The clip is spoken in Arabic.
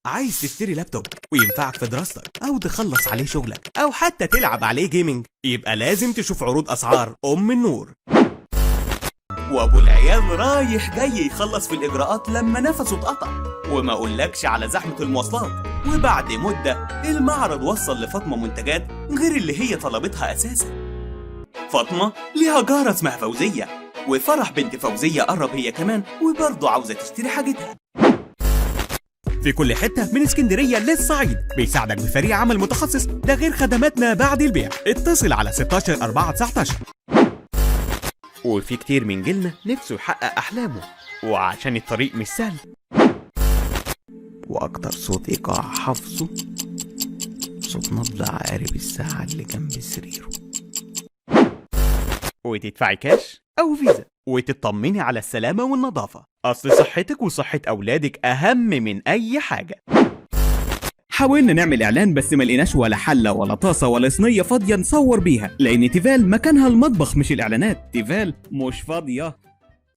عايز تشتري لابتوب وينفعك في دراستك او تخلص عليه شغلك او حتى تلعب عليه جيمنج، يبقى لازم تشوف عروض اسعار النور. وابو العيال رايح جاي يخلص في الاجراءات لما نفسه اتقطع، وما اقولكش على زحمه المواصلات. وبعد مده المعرض وصل لفاطمه منتجات غير اللي هي طلبتها اساسا. فاطمه ليها جاره اسمها فوزيه، وفرح بنت فوزيه قرب هي كمان وبرضه عاوزه تشتري حاجتها. في كل حتة من اسكندرية للصعيد بيساعدك بفريق عمل متخصص، ده غير خدماتنا بعد البيع. اتصل على 16 4 19. وفي كتير من جيلنا نفسه يحقق أحلامه، وعشان الطريق مش سهل، وأكتر صوت إيقاع حافظه صوت نبض عقارب الساعة اللي جنب سريره. وتدفعي كاش أو فيزا وتطمني على السلامة والنظافة، أصل صحتك وصحة أولادك أهم من أي حاجة. حاولنا نعمل اعلان بس ما لقيناش ولا حله ولا طاسه ولا صينيه فاضيه نصور بيها، لان تيفال مكانها المطبخ مش الاعلانات. تيفال مش فاضيه.